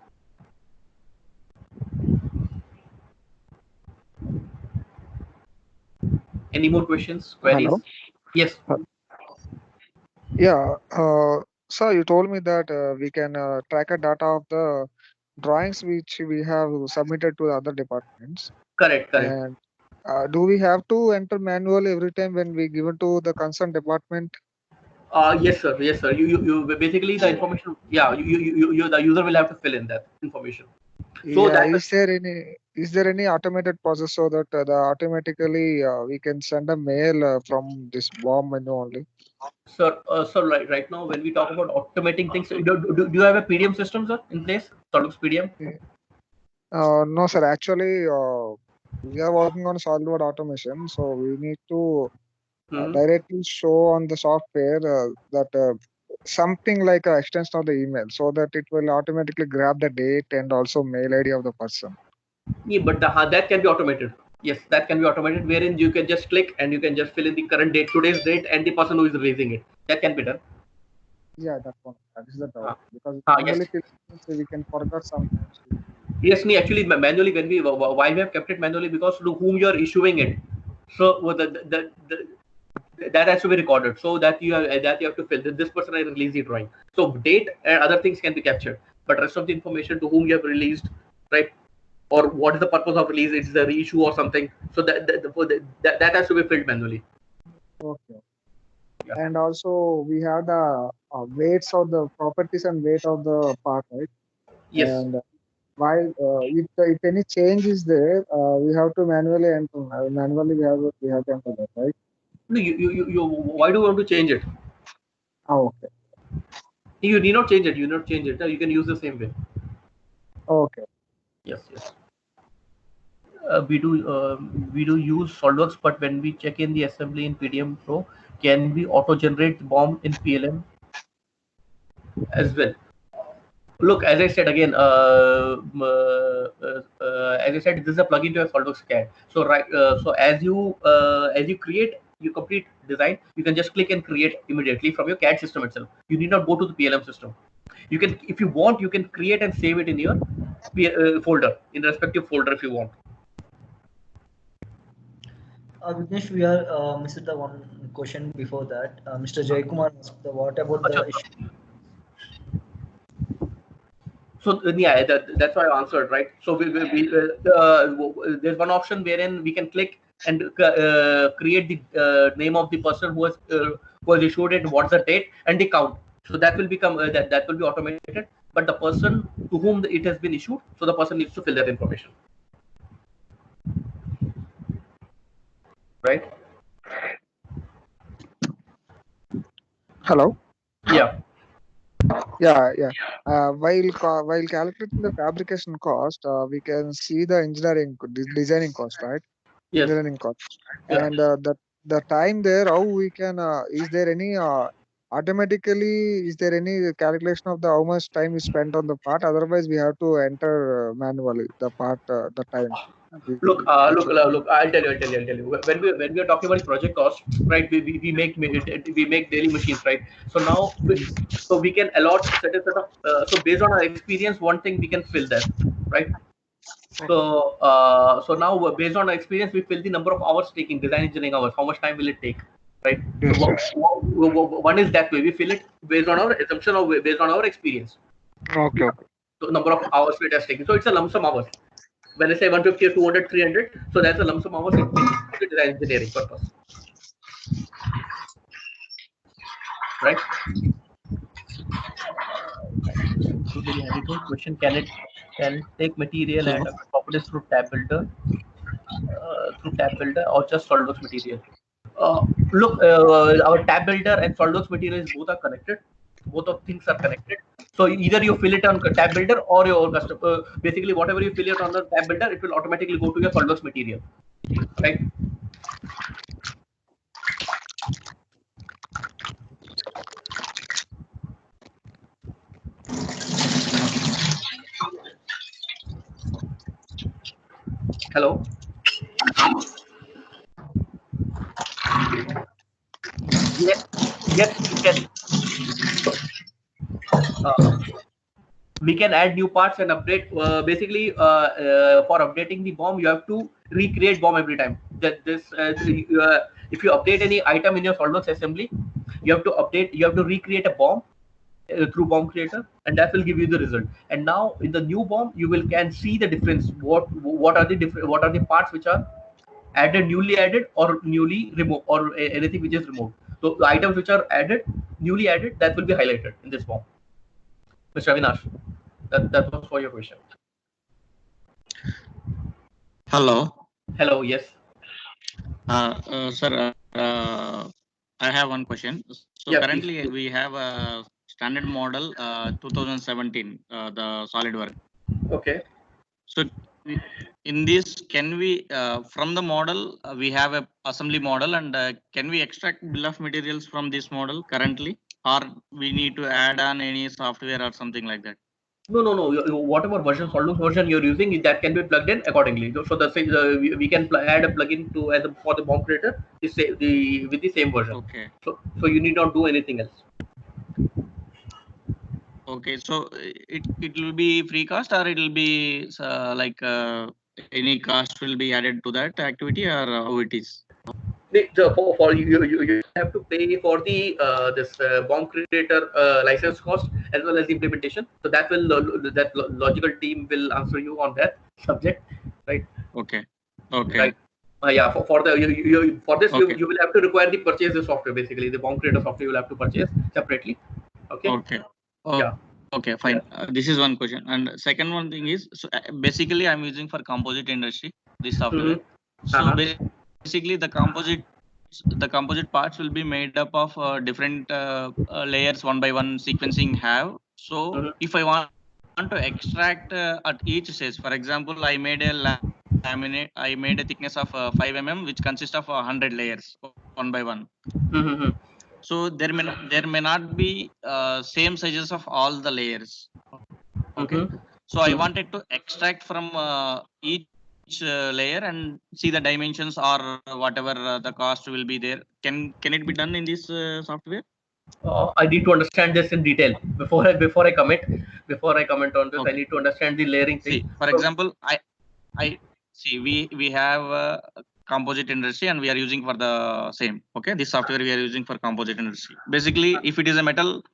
Any more questions, queries?
Hello?
Yes.
Yeah, sir, you told me that we can track a data of the drawings which we have submitted to the other departments.
Correct.
And do we have to enter manually every time when we give it to the concerned department?
Yes, sir. You basically the information. Yeah, you the user will have to fill in that information. So
Yeah,
that
is there any automated process so that automatically we can send a mail from this BOM menu only?
sir, right now when we talk about automating things, do you have a PDM system, sir, in place? SolidWorks PDM?
No, sir. Actually, we are working on SolidWorks automation, so we need to directly show on the software that something like an extension of the email, so that it will automatically grab the date and also mail ID of the person.
Yeah, but that can be automated. Yes, that can be automated, wherein you can just click and you can just fill in the current date, today's date, and the person who is releasing it. That can be done.
Yeah, that one. That is the doubt because
Yes.
manually we can forget sometimes.
Yes, actually manually why we have kept it manually, because to whom you are issuing it, so that has to be recorded, so that you have to fill that this person has released the drawing. So date and other things can be captured, but rest of the information to whom you have released, right, or what is the purpose of release, it's the reissue or something. So that has to be filled manually.
Okay. Yeah. And also we have the weights of the properties and weight of the part, right?
Yes.
And while if any change is there, we have to manually enter. Manually we have to enter that, right?
No, you why do you want to change it?
Oh, okay.
You need not change it. You can use the same way.
Okay.
Yes. We do use SolidWorks, but when we check in the assembly in PDM Pro, can we auto generate the BOM in PLM as well? Look, as I said again, as I said, this is a plugin to a SolidWorks CAD. So so as you create, you complete design, you can just click and create immediately from your CAD system itself. You need not go to the PLM system. You can, if you want, you can create and save it in your folder, in the respective folder if you want.
Vignesh, we are missed the one question before that. Mr. Jaikumar asked what about the issue?
So yeah, that's why I answered, right? So there's one option wherein we can click and create the name of the person who has issued it, what's the date, and the count. So that will become that will be automated. But the person to whom it has been issued, so the person needs to fill that information, right?
Hello.
Yeah.
While calculating the fabrication cost, we can see the engineering designing cost, right?
Yes.
engineering cost.
Yeah.
And the time there, how we can, is there any automatically, is there any calculation of the how much time is spent on the part? Otherwise, we have to enter manually the part, the time.
Look,
Actually.
look. I'll tell you. When we are talking about project cost, right? We make daily machines, right? So now, so we can allot certain set of. So based on our experience, one thing we can fill that, right? So so now based on our experience, we fill the number of hours taking design engineering hours. How much time will it take, right?
Yes,
So
yes.
one is that way we fill it based on our assumption or based on our experience.
Okay, okay.
So number of hours it has taken. So it's a lump sum hours. When I say 150 or 200, 300, so that's a lump sum hours in the design engineering purpose, right? Very handy question. Can it take material
Hello.
and properties through tab builder or just SolidWorks material? Look, our tab builder and SolidWorks materials both are connected. Both of things are connected. So either you fill it on tab builder or your custom. Basically, whatever you fill it on the tab builder, it will automatically go to your SolidWorks material, right? Hello. Yes, yes, we can. We can add new parts and update. Basically, for updating the BOM, you have to recreate BOM every time. If you update any item in your SolidWorks assembly, you have to update. You have to recreate a BOM through BOM creator, and that will give you the result. And now in the new BOM, you can see the difference. What are the different? What are the parts which are added, newly added, or newly removed, or anything which is removed. So the items which are added, newly added, that will be highlighted in this BOM. Mr. Avinash, that was for your question.
Hello.
Hello. Yes.
Sir, I have one question. So
Yeah,
currently
please.
we have a standard model 2017, the SolidWorks.
Okay.
So in this, can we from the model we have a assembly model, and can we extract bill of materials from this model currently, or we need to add on any software or something like that?
No. Whatever version, SolidWorks version you're using, that can be plugged in accordingly. So we can add a plugin for the BOM creator with the same version.
Okay.
So you need not do anything else.
Okay, so it will be free cost, or it will be like any cost will be added to that activity, or how it is?
For you have to pay for the this BOM creator license cost as well as the implementation. So that logical team will answer you on that subject, right?
Okay. Okay.
Right. Yeah. For this,
Okay.
you will have to require the purchase the software. Basically, the BOM creator software you will have to purchase separately. Okay.
Okay. Oh,
yeah.
Okay, fine.
Yeah.
This is one question, and second one thing is, so basically I'm using for composite industry this software. So basically the composite parts will be made up of different layers, one by one sequencing have. So if I want to extract at each stage, for example, I made a laminate, I made a thickness of 5 mm, which consists of 100 layers, one by one. So there may not be same sizes of all the layers. Okay. So I wanted to extract from each layer and see the dimensions or whatever the cost will be there. Can it be done in this software?
I need to understand this in detail before I comment on this.
Okay.
I need to understand the layering thing.
See, for example, I see we have composite industry and we are using for the same. Okay, this software we are using for composite industry. Basically, if it is a metal,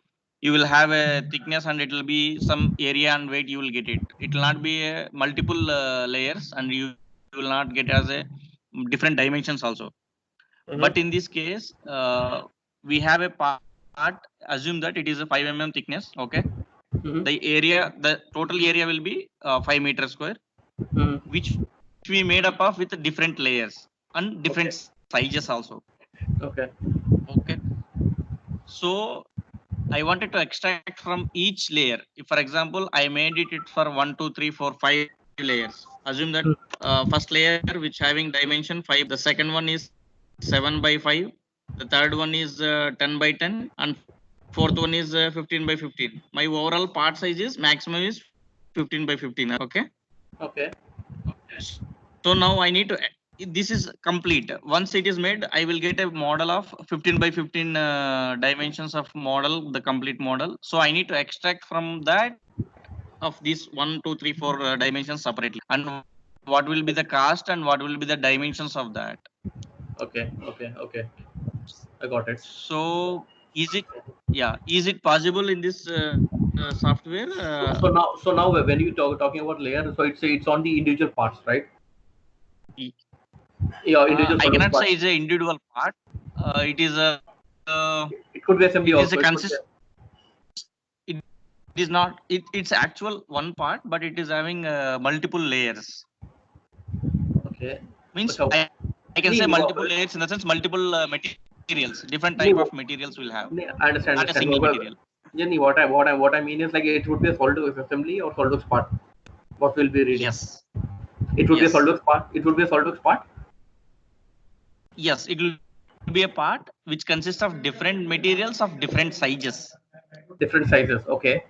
you will have a thickness and it will be some area and weight you will get it. It will not be a multiple layers, and you will not get as a different dimensions also. But in this case, we have a part, assume that it is a 5 mm thickness. Okay. The total area will be 5 meters square, which we made up of with different layers and different sizes also.
Okay.
So I wanted to extract from each layer. If, for example, I made it for 1, 2, 3, 4, 5 layers. Assume that first layer which having dimension 5, the second one is 7 by 5, the third one is 10 by 10, and fourth one is 15 by 15. My overall part size is maximum is 15 by 15. Okay.
Okay.
So now I need to, this is complete. Once it is made, I will get a model of 15 by 15 dimensions of model, the complete model. So I need to extract from that of these 1, 2, 3, 4 dimensions separately. And what will be the cost and what will be the dimensions of that?
Okay. I got it.
So is it possible in this software?
So now when you talking about layer, so it's on the individual parts, right? Yeah, individual.
I cannot say it's an individual part. It is a.
It could be assembly also.
It is not. It's actual one part, but it is having multiple layers.
Okay.
Means I can say multiple layers in the sense multiple materials. Different type of materials will have.
I understand.
Not a single material.
Jenny, what I mean is like it would be a SolidWorks assembly or SolidWorks part. What will be reading?
Yes.
It would be a SolidWorks part. It would be a SolidWorks part.
Yes, it will be a part which consists of different materials of different sizes.
Different sizes. Okay.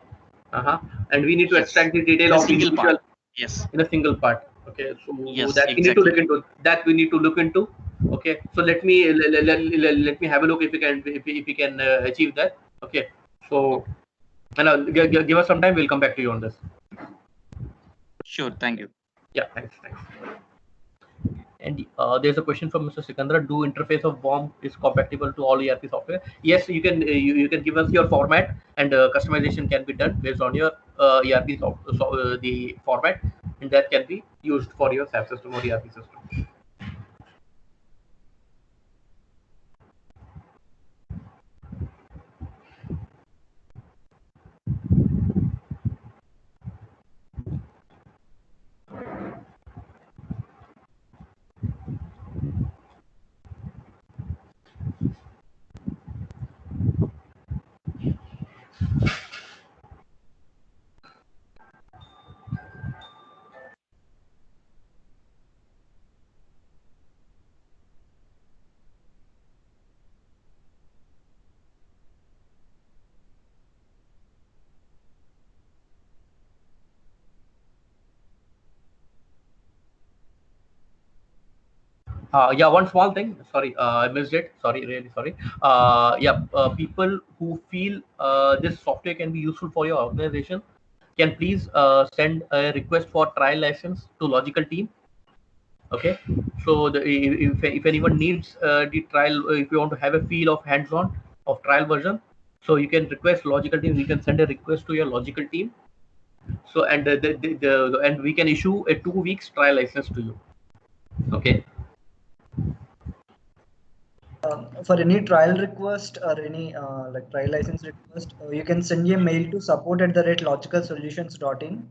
And we need to extract the detail of
single part. Yes.
In a single part. Okay. So
yes,
that we need to look into. That we need to look into. Okay. So let me have a look if we can achieve that. Okay. So, and give us some time. We'll come back to you on this.
Sure. Thank you.
Yeah. Thanks. And there's a question from Mr. Sikandar. Do interface of BOM is compatible to all ERP software? Yes, you can. You can give us your format, and customization can be done based on your ERP the format, and that can be used for your SAP system or ERP system. Yeah, one small thing. Sorry, I missed it. Sorry, really sorry. People who feel this software can be useful for your organization can please send a request for trial license to Logical team. Okay, so if anyone needs the trial, if you want to have a feel of hands-on of trial version, so you can request Logical team. You can send a request to your Logical team. So and and we can issue a 2 weeks trial license to you. Okay.
For any trial request or any like trial license request, you can send a mail to support@logicalsolutions.in.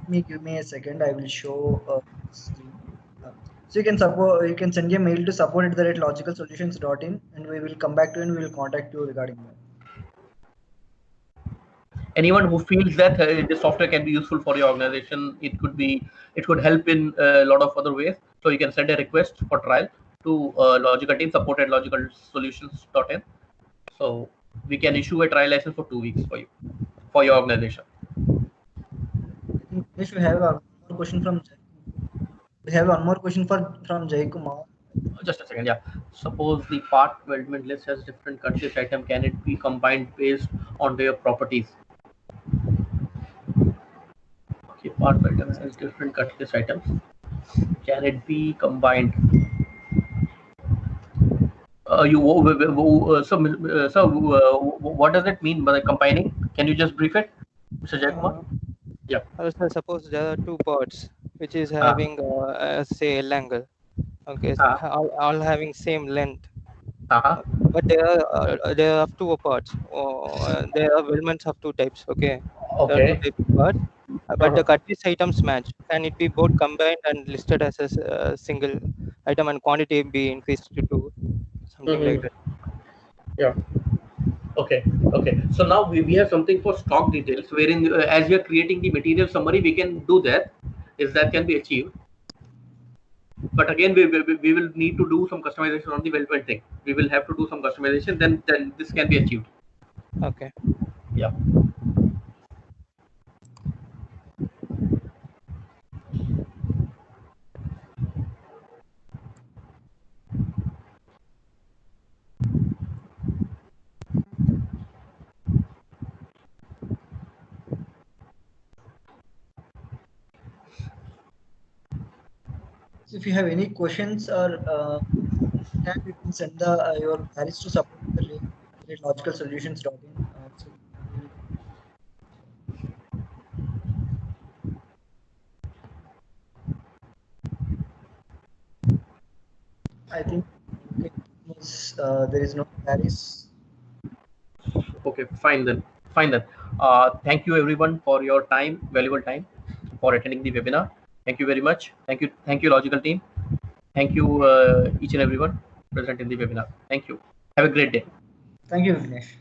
Give me a second. I will show screen. So you can send a mail to support@logicalsolutions.in, and we will come back to you and we will contact you regarding that.
Anyone who feels that this software can be useful for your organization, it could help in a lot of other ways. So you can send a request for trial to Logical team, support@logicalsolutions.in. So we can issue a trial license for 2 weeks for you, for your organization.
We should have one more question from Jay. We have one more question from Jay Kumar.
Just a second. Yeah. Suppose the part weldment list has different cut list item. Can it be combined based on their properties? Okay, part weldment has different cut list items. Can it be combined? What does it mean by combining? Can you just brief it, Mr. Jayakumar? Yeah.
Also, suppose there are two parts which is having say L angle. Okay, so all having same length. But there are two parts. There are weldments of two types. Okay.
Okay.
There are two types of parts. But the cut list items match. Can it be both combined and listed as a single item and quantity be increased to 2? Something like that.
Yeah. Okay. So now we have something for stock details, wherein as we are creating the material summary, we can do that. If that can be achieved. But again, we will need to do some customization on the development thing. We will have to do some customization. Then this can be achieved.
Okay.
Yeah.
So if you have any questions or you can send your queries to support@logicalsolutions.in. So I think there is no queries.
Okay, fine then. Thank you everyone for your time, valuable time, for attending the webinar. Thank you very much. Thank you, Logical team. Thank you, each and everyone present in the webinar. Thank you. Have a great day.
Thank you, Vignesh.